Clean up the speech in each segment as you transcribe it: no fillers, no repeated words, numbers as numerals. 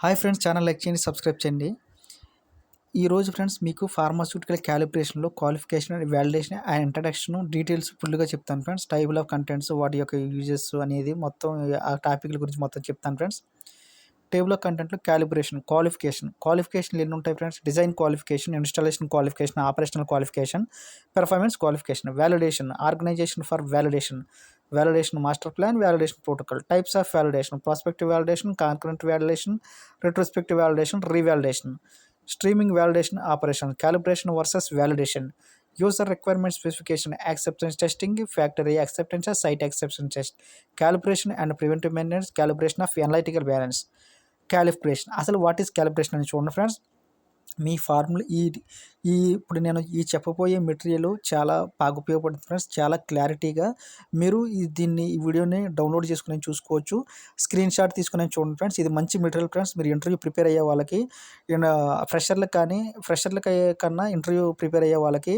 Hi friends, channel like చేయండి, subscribe చేయండి. ఈరోజు ఫ్రెండ్స్ మీకు ఫార్మాస్యూటికల్ క్యాలిబ్రేషన్లో qualification and validation and introduction details ఫుల్గా చెప్తాను ఫ్రెండ్స్. టైబుల్ ఆఫ్ కంటెంట్స్, వాటి యొక్క యూజెస్ అనేది మొత్తం ఆ టాపిక్ల గురించి మొత్తం చెప్తాను ఫ్రెండ్స్. టేబుల్ ఆఫ్ కంటెంట్లో క్వాలిఫికేషన్లు ఎన్ని ఉంటాయి friends? Design qualification, installation qualification, operational qualification, performance qualification. Validation, organisation for validation master plan, validation protocol. Types of validation: prospective validation, concurrent validation, retrospective validation, revalidation. Streaming validation operation, calibration versus validation. User requirement specification, acceptance testing, factory acceptance, site acceptance test. Calibration and preventive maintenance, calibration of analytical balance. Calibration, అసలు what is calibration అని చూడండి friends. మీ formula ఈ ఈ ఇప్పుడు నేను చెప్పబోయే material చాలా బాగా ఉపయోగపడుతుంది ఫ్రెండ్స్. చాలా క్లారిటీగా మీరు ఈ వీడియోని డౌన్లోడ్ చేసుకుని చూసుకోవచ్చు. స్క్రీన్ షాట్ తీసుకుని చూడండి ఫ్రెండ్స్. ఇది మంచి మెటీరియల్ ఫ్రెండ్స్. మీరు ఇంటర్వ్యూ ప్రిపేర్ అయ్యే వాళ్ళకి, ఫ్రెషర్లకు కన్నా ఇంటర్వ్యూ ప్రిపేర్ అయ్యే వాళ్ళకి,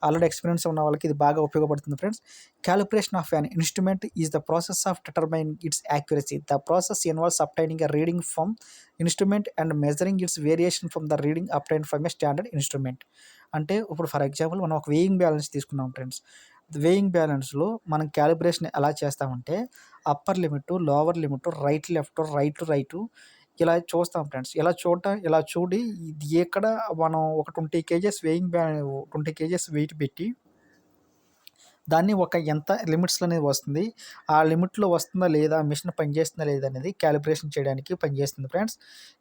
ఆల్రెడీ ఎక్స్పీరియన్స్ ఉన్న వాళ్ళకి ఇది బాగా ఉపయోగపడుతుంది friends. Calibration of an instrument is the process of determining its accuracy. The process involves obtaining a reading from instrument and measuring its variation from the reading obtained from a standard instrument. అంటే ఇప్పుడు for example మనం ఒక weighing balance తీసుకున్నాం friends. Weighing బ్యాలెన్స్లో మనం calibration ఎలా చేస్తామంటే upper limit, lower limit, right left, right ఇలా చూస్తాం ఫ్రెండ్స్. ఇలా చూడి ఇది ఎక్కడ మనం ఒక 20 కేజెస్ 20 కేజెస్ వెయిట్ పెట్టి దాన్ని ఎంత లిమిట్స్‌లో అనేది వస్తుంది. ఆ లిమిట్‌లో వస్తుందా లేదా, మిషన్ పనిచేస్తుందా లేదా అనేది క్యాలిబ్రేషన్ చేయడానికి పనిచేస్తుంది friends.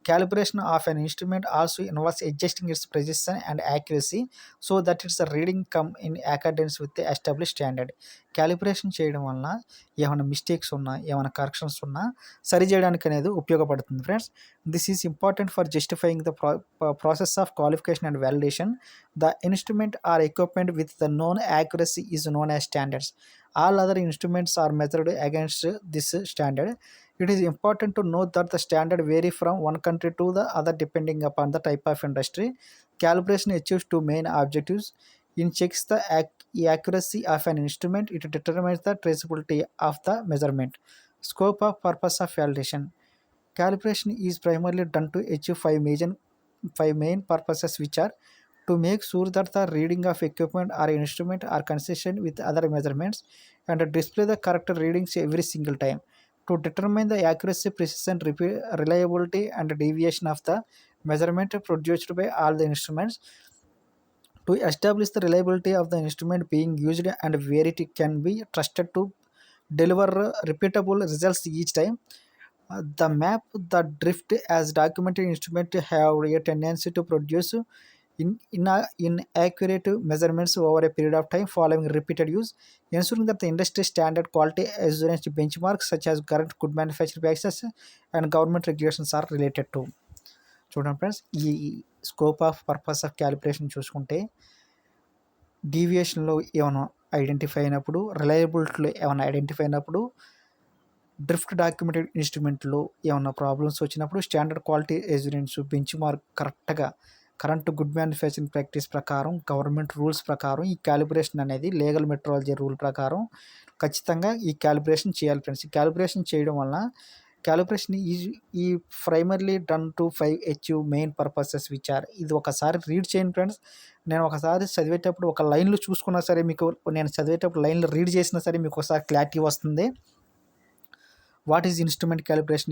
Calibration of an instrument also involves adjusting it's precision and accuracy so that it's reading come in accordance with established standard. Calibration చేయడం వలన ఏమైనా మిస్టేక్స్ ఉన్నా, ఏమైనా కరెక్షన్స్ ఉన్నా సరిచేయడానికి అనేది ఉపయోగపడుతుంది friends. This is important for justifying the process of qualification and validation. The instrument or equipment with the known accuracy is known as standards. All other instruments are measured against this standard. It is important to note that the standard vary from one country to the other depending upon the type of industry. Calibration achieves two main objectives. It checks the accuracy of an instrument. It determines the traceability of the measurement. Scope of purpose of validation. Calibration is primarily done to achieve five main purposes, which are to make sure that the reading of equipment or instrument are consistent with other measurements and to display the correct readings every single time, to determine the accuracy, precision, reliability and deviation of the measurement produced by all the instruments, to establish the reliability of the instrument being used and where it can be trusted to deliver repeatable results each time. The map, the drift as documented instrument have a tendency to produce inaccurate measurements over a period of time following repeated use, ensuring that the industry standard quality assurance benchmarks such as current good manufacturing practices and government regulations are related to. చూడండి friends, ఈ scope of purpose of calibration చూసుకుంటే డీవియేషన్లో ఏమైనా identify అయినప్పుడు, రిలయబిలిటీలో ఏమైనా identify అయినప్పుడు, drift documented ఇన్స్ట్రుమెంట్లో ఏమైనా problems వచ్చినప్పుడు, standard quality assurance bench mark కరెక్ట్గా కరెంట్ గుడ్ మ్యానుఫ్యాక్చరింగ్ ప్రాక్టీస్ ప్రకారం, గవర్నమెంట్ రూల్స్ ప్రకారం ఈ క్యాలిబ్రేషన్ అనేది లీగల్ మెట్రాలజీ రూల్ ప్రకారం ఖచ్చితంగా ఈ క్యాలిబ్రేషన్ చేయాలి ఫ్రెండ్స్. ఈ క్యాలిబ్రేషన్ చేయడం వలన క్యాలిబ్రేషన్ ఈ primarily done to 5 achieve main purposes which are. ఇది ఒకసారి రీడ్ చేయండి ఫ్రెండ్స్. నేను ఒకసారి చదివేటప్పుడు ఒక లైన్లో చూసుకున్నా సరే, మీకు నేను చదివేటప్పుడు లైన్లో రీడ్ చేసినా సరే మీకు ఒకసారి క్లారిటీ వస్తుంది. What is instrument calibration?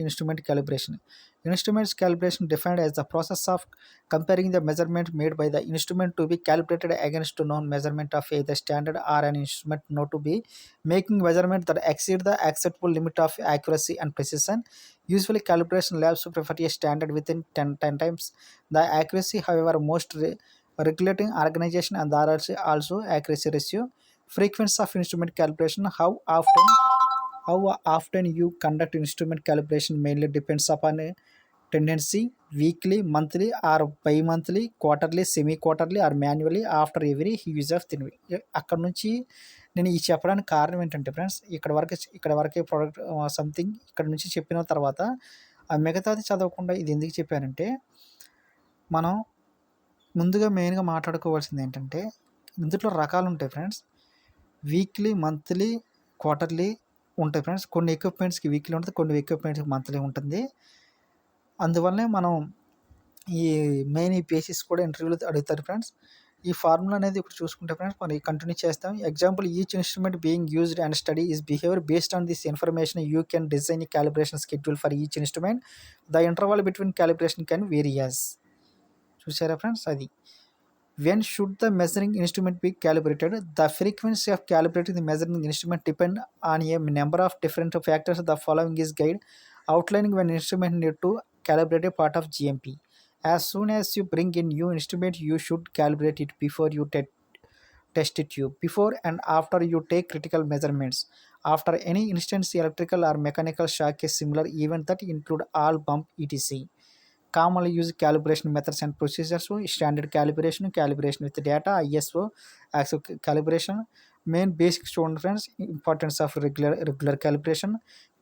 Instrument calibration. Instrument calibration defined as the process of comparing the measurement made by the instrument to be calibrated against known measurement of either standard or an instrument known to be making measurement that exceed the acceptable limit of accuracy and precision. Usually, calibration labs prefer a standard within 10 times the accuracy. However, most regulating organization and there are also accuracy ratio. Frequency of instrument calibration. How often you conduct instrument calibration mainly depends upon a tendency, weekly, monthly or bi-monthly, quarterly, semi-quarterly or manually after every use of the అక్కడ నుంచి నేను ఈ చెప్పడానికి కారణం ఏంటంటే friends, ఇక్కడ వరకే product something ఇక్కడ నుంచి చెప్పిన తర్వాత ఆ మిగతాది చదవకుండా ఇది ఎందుకు చెప్పానంటే, మనం ముందుగా మెయిన్గా మాట్లాడుకోవాల్సింది ఏంటంటే ఇందులో రకాలు ఉంటాయి ఫ్రెండ్స్. వీక్లీ, మంత్లీ, క్వార్టర్లీ ఉంటాయి ఫ్రెండ్స్. కొన్ని ఎక్విప్మెంట్స్కి వీక్లీ ఉంటుంది, కొన్ని ఎక్విప్మెంట్స్కి మంత్లీ ఉంటుంది. అందువల్లనే మనం ఈ మెయిన్ ఈ బేసిస్ కూడా ఇంటర్వ్యూలో అడుగుతారు ఫ్రెండ్స్. ఈ ఫార్ములా అనేది ఇప్పుడు చూసుకుంటే ఫ్రెండ్స్ మరి కంటిన్యూ చేస్తాం. Example each instrument being used and study is behaviour based on this information you can design ఈ calibration schedule for each instrument. The interval between calibration can various. చూసారా friends అది. When should the measuring instrument be calibrated? The frequency of calibrating the measuring instrument depend on a number of different factors. The following is guide outlining when instrument need to calibrate a part of GMP. As soon as you bring in new instrument, you should calibrate it before you test it tube. Before and after you take critical measurements. After any instance, electrical or mechanical shock is similar event that include all bump etc. Commonly used calibration methods and procedures: standard calibration, calibration with data, ISO, AXO calibration. Main basic student friends, importance of regular calibration,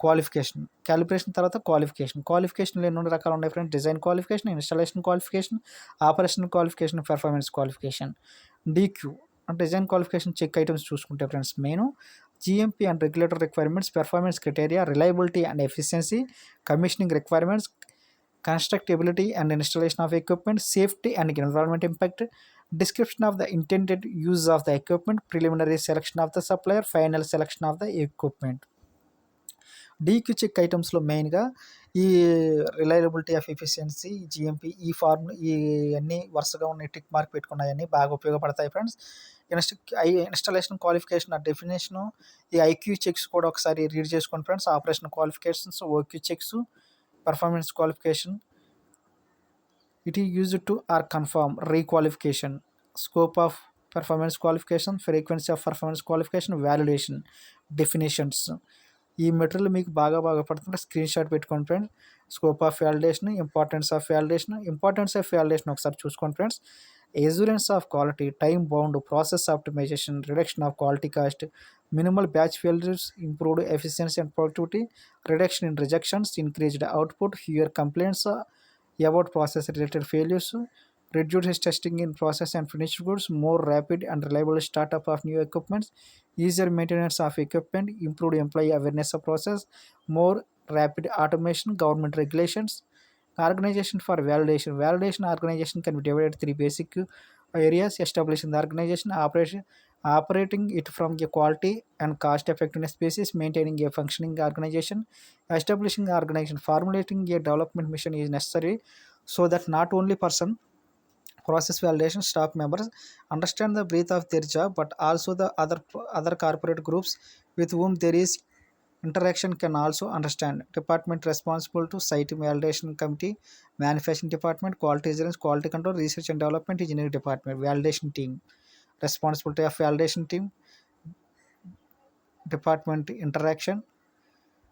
qualification. Calibration తర్వాత క్వాలిఫికేషన్లో ఎన్నో రకాలు ఉన్నాయి friends. Design qualification, installation qualification, operation qualification, performance qualification. DQ design qualification check items చూసుకుంటే friends main GMP and regulator requirements, performance criteria, reliability and efficiency, commissioning requirements, constructability and installation of equipment, safety and environment impact, description of the intended use of the equipment, preliminary selection of the supplier, final selection of the equipment. DQ check ఐటమ్స్లో మెయిన్గా ఈ reliability of efficiency, GMP, ఈ form ఈ అన్నీ వరుసగా ఉన్న tick mark పెట్టుకున్నాయన్నీ బాగా ఉపయోగపడతాయి ఫ్రెండ్స్. ఇన్స్టాలేషన్ క్వాలిఫికేషన్ ఆ డెఫినేషను, ఈ ఐక్యూ చెక్స్ కూడా ఒకసారి రీడ్ చేసుకోండి friends. Operation qualifications, OQ checks, performance qualification, it is used to or confirm requalification, scope of performance qualification, frequency of performance qualification, validation, definitions. ఈ material మీకు బాగా పడుతుంటే screen shot పెట్టుకోండి friends. Scope of validation, importance of validation ఒకసారి చూసుకోండి friends. Assurance of quality, time bound, process optimisation, reduction of quality cost, minimal batch failures, improved efficiency and productivity, reduction in rejections, increased output, fewer complaints about process related failures, reduced testing in process and finished goods, more rapid and reliable startup of new equipments, easier maintenance of equipment, improved employee awareness of process, more rapid automation, government regulations. Organization for validation organization can be divided three basic areas: establishing the organization, operating it from a quality and cost effectiveness basis, maintaining a functioning organization. Establishing the organization, formulating a development mission is necessary so that not only person process validation staff members understand the breadth of their job, but also the other corporate groups with whom there is interaction can also understand. Department responsible to site validation committee, manufacturing department, quality assurance, quality control, research and development, engineering department. Validation team, responsibility of validation team, department interaction,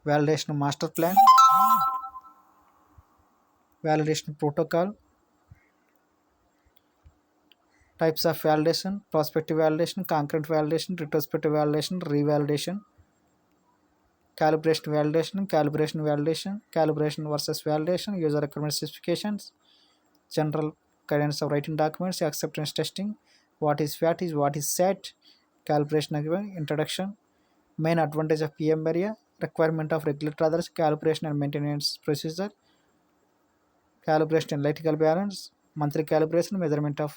validation master plan, validation protocol, types of validation: prospective validation, concurrent validation, retrospective validation, revalidation, calibration validation, calibration versus validation, user requirement specifications, general guidance of writing documents, acceptance testing, what is SAT, calibration introduction, main advantage of PM area, requirement of regulatory others, calibration and maintenance procedure, calibration and electrical balance, monthly calibration, measurement of